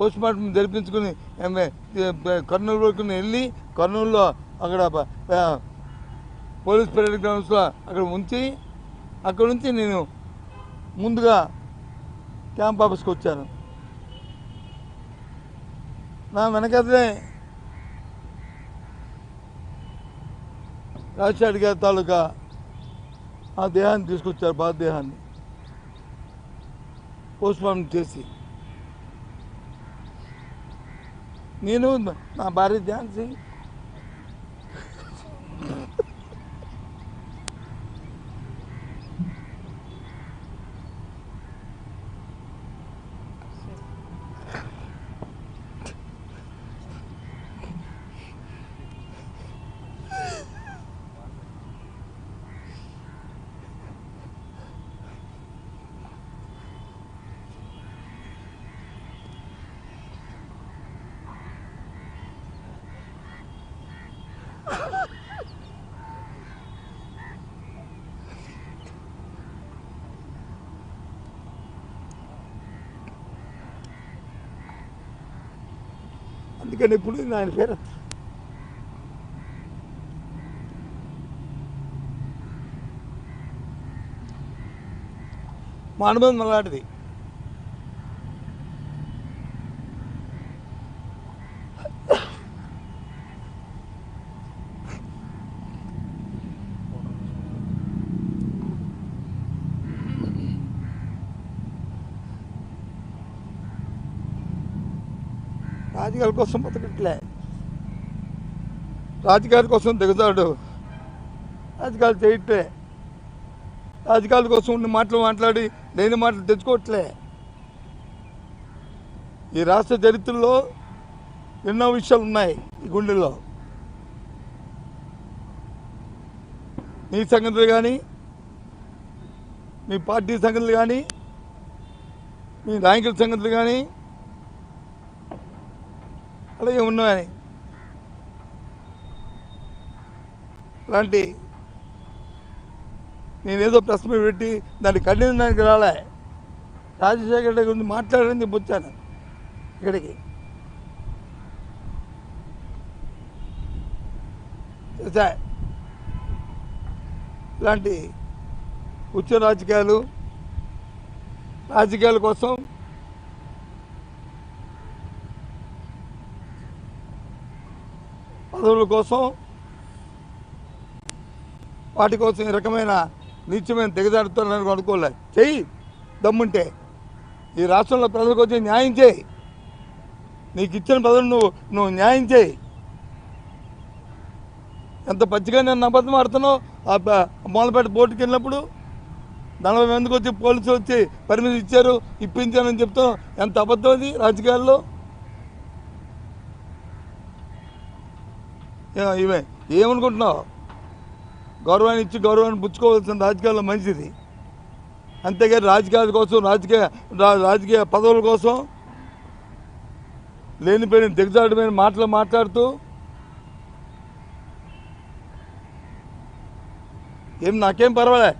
Post mortem జరిపించుకుని Kurnool వరకు వెళ్ళి కర్నూలులో అక్కడ పోలీస్ పరేడ్ గ్రౌండ్స్లో అక్కడ ఉంచి అక్కడ నుంచి నేను ముందుగా క్యాంప్ ఆఫీస్కి వచ్చాను. నా వెనకదే రాజశేఖర్ గారి తాలూకా ఆ దేహాన్ని తీసుకొచ్చారు, బాధదేహాన్ని పోస్ట్ మార్టం చేసి. నేను నా భార్య ఝాన్సీ అందుకని ఇప్పుడు ఆయన పేరు మా అనుబంధం అలాంటిది. రాజకీయాల కోసం బతకట్లే, రాజకీయాల కోసం దిగుతాడు, రాజకీయాలు చేయట్లే, రాజకీయాల కోసం ఉన్న మాటలు మాట్లాడి లేని మాటలు తెచ్చుకోవట్లే. ఈ రాష్ట్ర చరిత్రలో ఎన్నో విషయాలు ఉన్నాయి ఈ గుండెల్లో. నీ సంగతులు కానీ, మీ పార్టీ సంగతులు కానీ, మీ నాయకుల సంగతులు కానీ అలాగే ఉన్నాయి. అలాంటి నేనేదో ప్రశ్న పెట్టి దాన్ని ఖండించడానికి రాలే, రాజశేఖర రెడ్డి గురించి మాట్లాడని చెప్పి వచ్చాను ఇక్కడికి. ఇలాంటి ఉచ్చ రాజకీయాల కోసం పదవుల కోసం వాటి కోసం ఈ రకమైన నీచమైన దిగజారుతారని అనుకోలే. చెయ్యి దమ్ముంటే ఈ రాష్ట్రంలో ప్రజలకు వచ్చి న్యాయం చేయి, నీకు ఇచ్చిన పదవులు నువ్వు న్యాయం చేయి. ఎంత పచ్చిగా నేను అబద్ధం ఆడుతున్నావు. మూలపేట బోర్డుకి వెళ్ళినప్పుడు 40 మందికి వచ్చి పోలీసులు వచ్చి పర్మిషన్ ఇచ్చారు, ఇప్పించానని చెప్తాం. ఎంత అబద్ధం అది రాజకీయాల్లో. ఇవే ఏమనుకుంటున్నావు? గౌరవాన్ని ఇచ్చి గౌరవాన్ని పుచ్చుకోవాల్సిన రాజకీయాల్లో మంచిది. అంతేగాని రాజకీయాల కోసం రాజకీయ పదవుల కోసం లేనిపోయిన దిగజారుడమైన మాటలు మాట్లాడుతూ నాకేం పర్వాలే.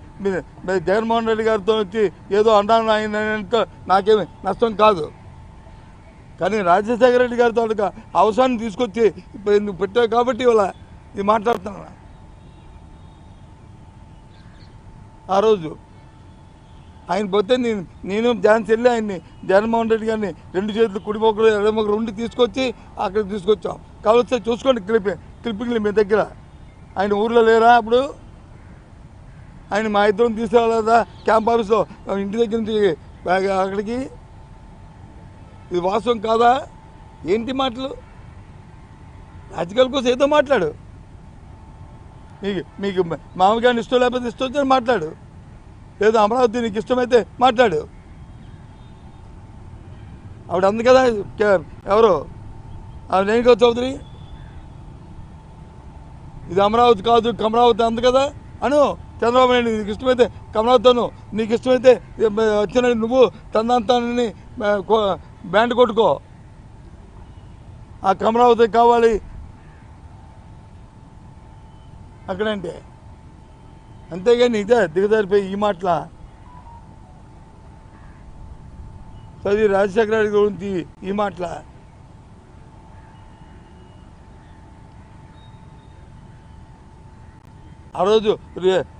జగన్మోహన్ రెడ్డి గారితో వచ్చి ఏదో అన్నాను ఆయన నాకేమి నష్టం కాదు. కానీ రాజశేఖర రెడ్డి గారితో అవసరాన్ని తీసుకొచ్చి నువ్వు పెట్టావు కాబట్టి ఇవాళ ఇది మాట్లాడుతున్నా. ఆ రోజు ఆయన పోతే నేను ఝాన్సీ వెళ్ళి ఆయన్ని జగన్మోహన్ రెడ్డి గారిని 2 చేతులు కుడి మొక్కలు ఎడమ మొక్కలు ఉండి తీసుకొచ్చి అక్కడికి తీసుకొచ్చాం. కావలిస్తే చూసుకోండి క్లిప్పింగ్లు మీ దగ్గర. ఆయన ఊర్లో లేరా అప్పుడు? ఆయన మా ఇద్దరం తీసుకెళ్ళదా క్యాంప్ ఆఫీస్లో ఇంటి దగ్గర నుంచి అక్కడికి? ఇది వాస్తవం కాదా? ఏంటి మాటలు? రాజకీయాల కోసం ఏదో మాట్లాడు. మీకు మామగారిని ఇష్టం లేకపోతే ఇష్టం వచ్చని మాట్లాడు, లేదా అమరావతి నీకు ఇష్టమైతే మాట్లాడు. ఆవిడ అంది కదా, ఎవరు ఆవిడ రేణుకా చౌదరి, ఇది అమరావతి కాదు కమరావతి అంది కదా అను. చంద్రబాబు నాయుడు నీకు ఇష్టమైతే కమరావతిను, నీకు ఇష్టమైతే వచ్చిన నువ్వు తందాంతాన్ని బ్యాండ్ కొట్టుకో, ఆ కమరావతి కావాలి అక్కడంటే. అంతేగాని ఇదే దిగజారిపోయి ఈ మాటల చదివి రాజశేఖర రెడ్డి గురించి ఈ మాటల ఆ రోజు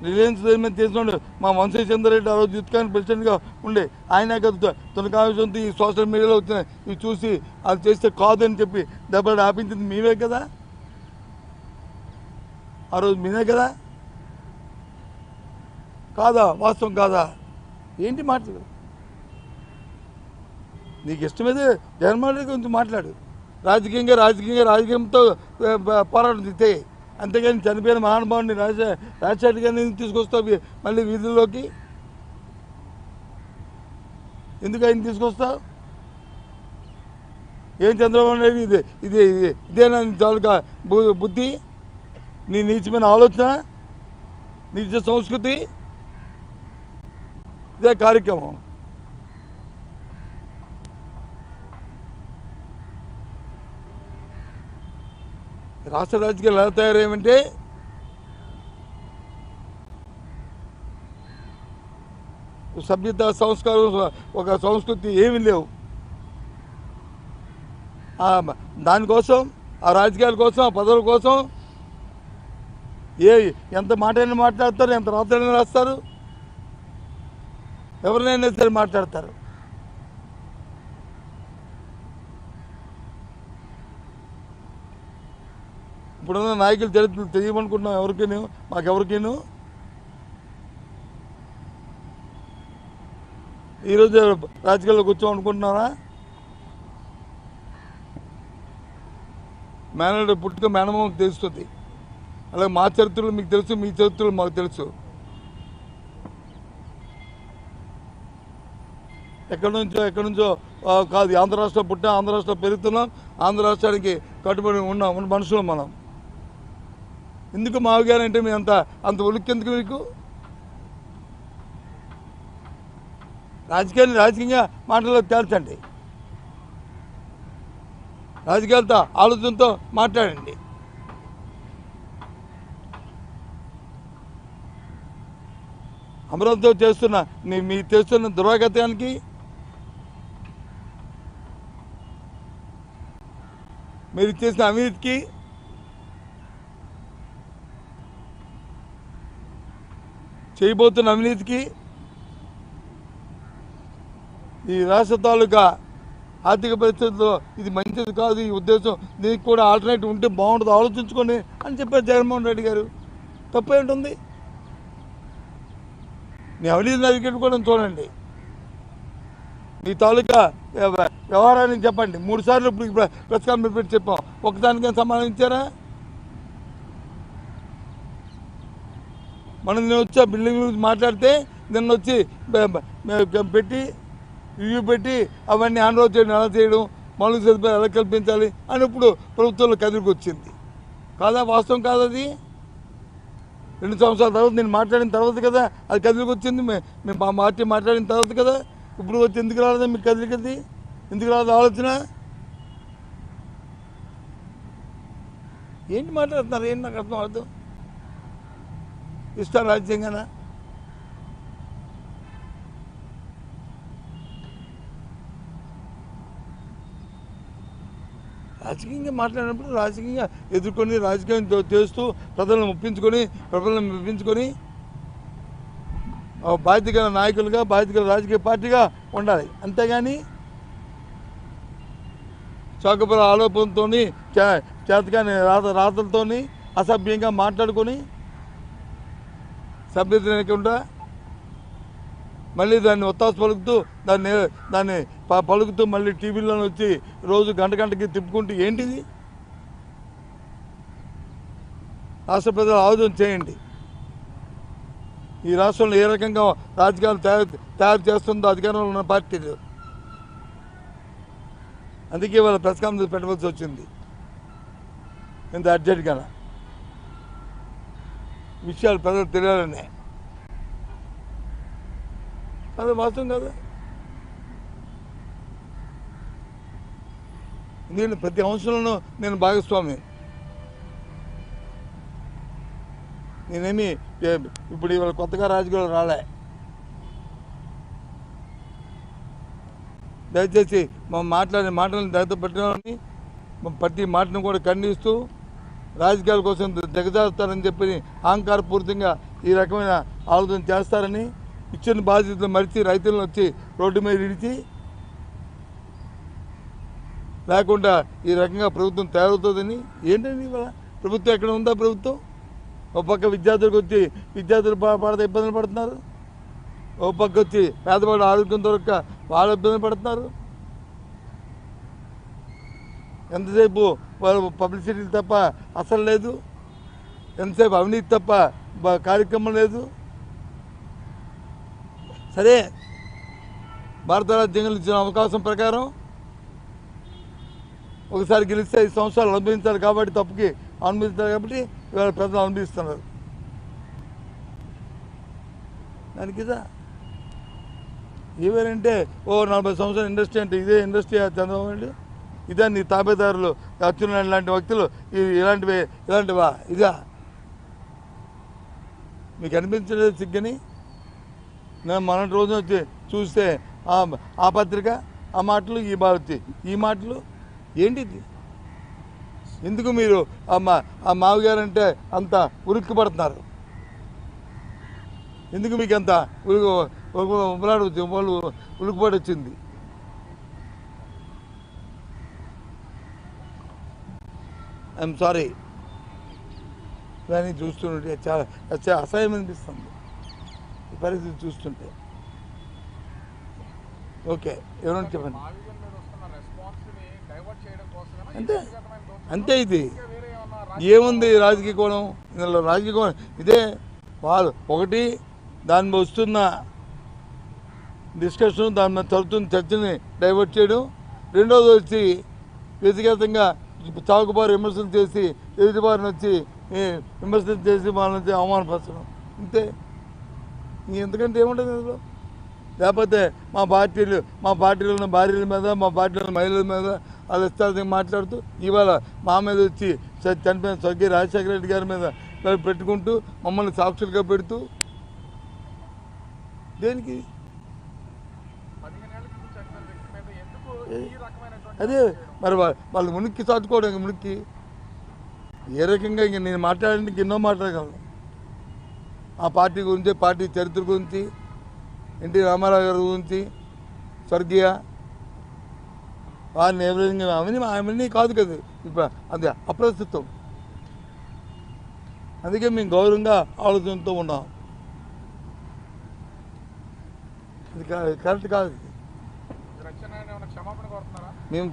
రిలయన్స్ మీద చేసినాడు మా వంశీ చంద్రరెడ్డి ఆ రోజు యూత్ కాంగ్రెస్ ప్రెసిడెంట్గా ఉండే ఆయన కదా తొలకాంశంతో ఈ సోషల్ మీడియాలో వచ్చినాయి ఇవి చూసి అది చేస్తే కాదని చెప్పి దెబ్బలు ఆపించింది మేమే కదా, ఆ రోజు మేమే కదా, కాదా? వాస్తవం కాదా? ఏంటి మాట్లాడు? నీకు ఇష్టమైతే జగన్మోహన్ రెడ్డి గురించి మాట్లాడు, రాజకీయంతో పోరాటం చేస్తే, అంతేగాని చనిపోయిన మహానుభావుని రాజశేఖర్ గారిని తీసుకొస్తావు మళ్ళీ వీధుల్లోకి, ఎందుకు ఆయన తీసుకొస్తావు? ఏం చంద్రబాబు నాయుడు ఇదేనా చాలుగా బుద్ధి, నీ నీచమైన ఆలోచన, నీచ సంస్కృతి, ఇదే కార్యక్రమం. రాష్ట్ర రాజకీయాలు ఎలా తయారయ్యామంటే సభ్యత సంస్కారం ఒక సంస్కృతి ఏమీ లేవు. దానికోసం ఆ రాజకీయాల కోసం ఆ పదవుల కోసం ఎంత మాటైనా మాట్లాడతారు, ఎంత రాత్రైనా రాస్తారు, ఎవరినైనా సరే మాట్లాడతారు. ఇప్పుడున్న నాయకుల చరిత్రలు తెలియమనుకుంటున్నాం ఎవరికైనా, మాకెవరికైనా. ఈరోజు రాజకీయాల్లో కూర్చోమనుకుంటున్నారా? మేనల్డ్ పుట్టుక మేనమామకు తెలుస్తుంది, అలాగే మా చరిత్రలు మీకు తెలుసు, మీ చరిత్రలు మాకు తెలుసు. ఎక్కడి నుంచో కాదు, ఆంధ్ర రాష్ట్రం పుట్టా, ఆంధ్ర రాష్ట్రం పెరుగుతున్నాం, ఆంధ్ర రాష్ట్రానికి కట్టుబడి ఉన్న మనుషులు మనం. ఎందుకు మావిగారు అంటే మీ అంత ఉలిక్కెందుకు మీకు? రాజకీయంగా మాటల్లో తేల్చండి, రాజకీయాలతో ఆలోచనతో మాట్లాడండి. అమరావతితో మీరు చేస్తున్న దురాగతానికి, మీరు చేసిన అవినీతికి, చేయబోతున్న అవినీతికి, ఈ రాష్ట్ర తాలూకా ఆర్థిక పరిస్థితుల్లో ఇది మంచిది కాదు, ఈ ఉద్దేశం, దీనికి కూడా ఆల్టర్నేటివ్ ఉంటే బాగుంటుంది, ఆలోచించుకొని అని చెప్పారు జగన్మోహన్ రెడ్డి గారు. తప్పేంటుంది? మీ అవినీతి అరికట్టుకోవడం చూడండి, మీ తాలూకా వ్యవహారానికి చెప్పండి. 3 సార్లు ఇప్పుడు ప్రెస్ కాన్ఫరెన్స్ పెట్టి చెప్పాం, ఒకదానికైనా సమాధానం ఇచ్చారా? మనం నేను వచ్చి బిల్డింగ్ గురించి మాట్లాడితే నిన్న వచ్చి పెట్టి రివ్యూ పెట్టి అవన్నీ హ్యాండ్ ఓవర్ చేయడం, ఎలా చేయడం, మౌలిక సదుపాయాలు ఎలా కల్పించాలి అని ఇప్పుడు ప్రభుత్వంలో కదిలికి వచ్చింది కాదా? వాస్తవం కాదు అది. 2 సంవత్సరాల తర్వాత నేను మాట్లాడిన తర్వాత కదా అది కదిలికి వచ్చింది, మేము మా పార్టీ మాట్లాడిన తర్వాత కదా. ఇప్పుడు వచ్చి ఎందుకు రాలేదా మీకు కదిలికది? ఎందుకు రాలేదు ఆలోచన? ఏంటి మాట్లాడుతున్నారు? ఏంటి నాకు అర్థం అర్థం? ఇష్టం రాజ్యాంగానా? రాజకీయంగా మాట్లాడినప్పుడు రాజకీయంగా ఎదుర్కొని, రాజకీయం చేస్తూ ప్రజలను మెప్పించుకొని బాధ్యత గల నాయకులుగా, బాధ్యత గల రాజకీయ పార్టీగా ఉండాలి. అంతేగాని చౌకపుర ఆలోపనతో, చేతకాని రాతలతో అసభ్యంగా మాట్లాడుకొని సభ్యత లేకుండా మళ్ళీ దాన్ని ఒత్తాసు పలుకుతూ దాన్ని పలుకుతూ మళ్ళీ టీవీలో వచ్చి రోజు గంటకి తిప్పుకుంటూ ఏంటిది? రాష్ట్ర ప్రజలు ఆలోచన చేయండి. ఈ రాష్ట్రంలో ఏ రకంగా రాజకీయాలు తయారు చేస్తుందో అధికారంలో ఉన్న పార్టీలు. అందుకే వాళ్ళ ప్రెస్ కాన్ఫరెన్స్ పెట్టవలసి వచ్చింది ఇంత అర్జెంట్గా. విషయాలు ప్రజలు తెలియాలనే, అది వాస్తవం కదా. నేను ప్రతి అంశంలోనూ నేను భాగస్వామి. నేనేమి ఇప్పుడు ఇవాళ కొత్తగా రాజకీయాలు రాలే. దయచేసి మాట్లాడే మాటలను జాగ్రత్త పెట్టాలని ప్రతి మాటను కూడా ఖండిస్తూ రాజకీయాల కోసం దిగజారుతారని చెప్పి అహంకారపూరితంగా ఈ రకమైన ఆలోచన చేస్తారని, ఇచ్చిన బాధ్యతలు మరిచి రైతులను వచ్చి రోడ్డు మీద ఇడిచి లేకుండా ఈ రకంగా ప్రభుత్వం తయారవుతుందని. ఏంటండి ఇవాళ ప్రభుత్వం ఎక్కడ ఉందా? ప్రభుత్వం ఒక పక్క విద్యార్థులకు వచ్చి విద్యార్థులు పడితే ఇబ్బందులు పడుతున్నారు, ఒక పక్క వచ్చి పేదవాడు ఆరోగ్యం దొరక్క వాళ్ళు ఇబ్బందులు పడుతున్నారు. ఎంతసేపు వాళ్ళు పబ్లిసిటీలు తప్ప అసలు లేదు, ఎంతసేపు అవినీతి తప్ప కార్యక్రమం లేదు. సరే, భారత రాజ్యాంగంలో ఇచ్చిన అవకాశం ప్రకారం ఒకసారి గెలిస్తే 5 సంవత్సరాలు అనుభవించాలి కాబట్టి, తప్పుకి అనుభవించాలి కాబట్టి ఇవాళ ప్రజలు అనుభవిస్తున్నారు. దానికి ఇదా ఏవేనంటే 40 సంవత్సరాల ఇండస్ట్రీ అంటే ఇదే ఇండస్ట్రీ చంద్రబాబు నాయుడు, ఇదే నీ తాబేదారులు అచ్చెన్నాయుడు లాంటి వ్యక్తులు ఇలాంటివా? ఇదా మీకు అనిపించలేదు సిగ్గని? నేను మొన్నటి రోజున వచ్చి చూస్తే ఆ పత్రిక ఆ మాటలు ఈ మాటలు ఏంటిది? ఎందుకు మీరు ఆ మావగారు అంటే అంత ఉలిక్కి పడుతున్నారు? ఎందుకు మీకు అంత ఉలికిపడి వచ్చింది? ఐఎమ్ సారీ, ఇవన్నీ చూస్తుంటే చాలా అసహ్యం అనిపిస్తుంది ఈ పరిస్థితి చూస్తుంటే. ఓకే, ఎవరైనా చెప్పండి. అంతే ఇది ఏముంది రాజకీయ కోణం? ఇందులో రాజకీయ కోణం ఇదే. వాళ్ళు ఒకటి దాని మీద వస్తున్న డిస్కషన్, దాని మీద జరుగుతున్న చర్చని డైవర్ట్ చేయడం, రెండోది వచ్చి వ్యక్తిగతంగా చావుకుబారు విమర్శలు చేసి ఎదుటివారిని వచ్చి విమర్శలు చేసి వాళ్ళని వచ్చి అవమానపరచడం. ఇంతే, ఎందుకంటే ఏముంటుంది ఇందులో? లేకపోతే మా పార్టీలో ఉన్న భార్యల మీద, మా పార్టీలో ఉన్న మహిళల మీద వాళ్ళు ఇష్టాలు మాట్లాడుతూ ఇవాళ మా మీద వచ్చి చనిపోయిన స్వర్గీయ రాజశేఖర రెడ్డి గారి మీద పెట్టుకుంటూ మమ్మల్ని సాక్షులుగా పెడుతూ దేనికి? అదే మరి వాళ్ళు మునిక్కి చాటుకోవడం, మునిక్కి ఏ రకంగా ఇంక నేను మాట్లాడడానికి ఎన్నో మాట్లాడగలను. ఆ పార్టీ గురించి, పార్టీ చరిత్ర గురించి, ఎన్టీ రామారావు గారి గురించి, స్వర్గీయ వారిని ఎవరైనా అవన్నీ కాదు కదా ఇప్పుడు, అది అప్రస్తుతం. అందుకే మేము గౌరవంగా ఆలోచనతో ఉన్నాం. ఇది కరెక్ట్ కాదు. మేము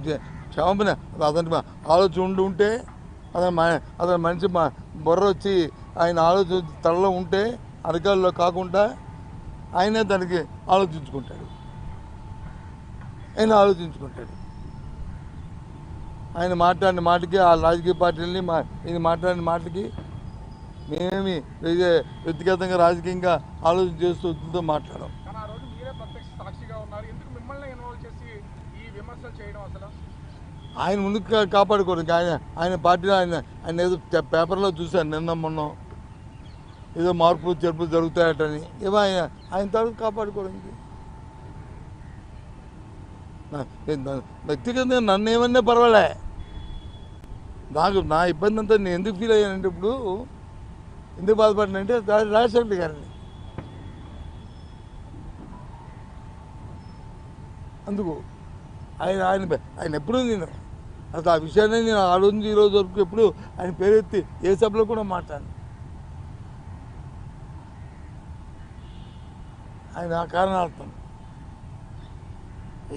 క్షమాపణ, అతని ఆలోచన ఉంటే అతని మనిషి బుర్ర వచ్చి ఆయన ఆలోచన తలలో ఉంటే అధికారుల్లో కాకుండా ఆయనే దానికి ఆలోచించుకుంటాడు. ఆయన మాట్లాడిన మాటకి, ఆ రాజకీయ పార్టీలని ఈయన మాట్లాడిన మాటకి మేమేమి వ్యక్తిగతంగా రాజకీయంగా ఆలోచన చేస్తూ మాట్లాడాం. ఆయన ముందుకు కాపాడుకోవడానికి ఆయన పార్టీలో ఆయన ఏదో పేపర్లో చూశాను నిన్న మొన్న, ఏదో మార్పులు చేర్పులు జరుగుతాయటని. ఏమో ఆయన తరఫు కాపాడుకోవడానికి. వ్యక్తిగతంగా నన్ను ఏమన్నా పర్వాలే, నా ఇబ్బంది అంతా నేను ఎందుకు ఫీల్ అయ్యానంటే, ఇప్పుడు ఎందుకు బాధపడినంటే రాజశేఖర్ గారిని అందుకు ఆయన ఎప్పుడూ నేను అసలు ఆ విషయాన్ని నేను ఆ రోజు ఈ రోజు వరకు ఎప్పుడు ఆయన పేరెత్తి ఏ సభలో కూడా మాట్లాడాను. ఆయన ఆ కారణార్థం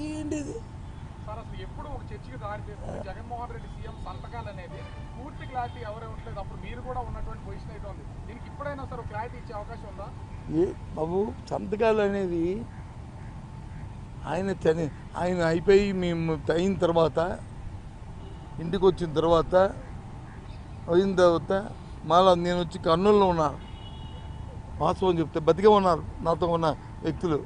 ఏంటిది? ఎప్పుడు ఒక చర్చకి దారి చేస్తుంది జగన్మోహన్ రెడ్డి సీఎం సంతకాలు అనేది పూర్తి క్లారిటీ ఎవరే ఉండలేదు. అప్పుడు మీరు కూడా ఉన్నటువంటి పొజిషన్ అయితే ఉంది. దీనికి ఇప్పుడైనా సరే క్లారిటీ ఇచ్చే అవకాశం ఉందా? బాబు, సంతకాలు అనేది ఆయన అయిపోయి మేము అయిన తర్వాత, ఇంటికి వచ్చిన తర్వాత మళ్ళీ నేను వచ్చి కర్నూలులో ఉన్నాను. వాస్తవం చెప్తే బతికే ఉన్నారు నాతో ఉన్న వ్యక్తులు.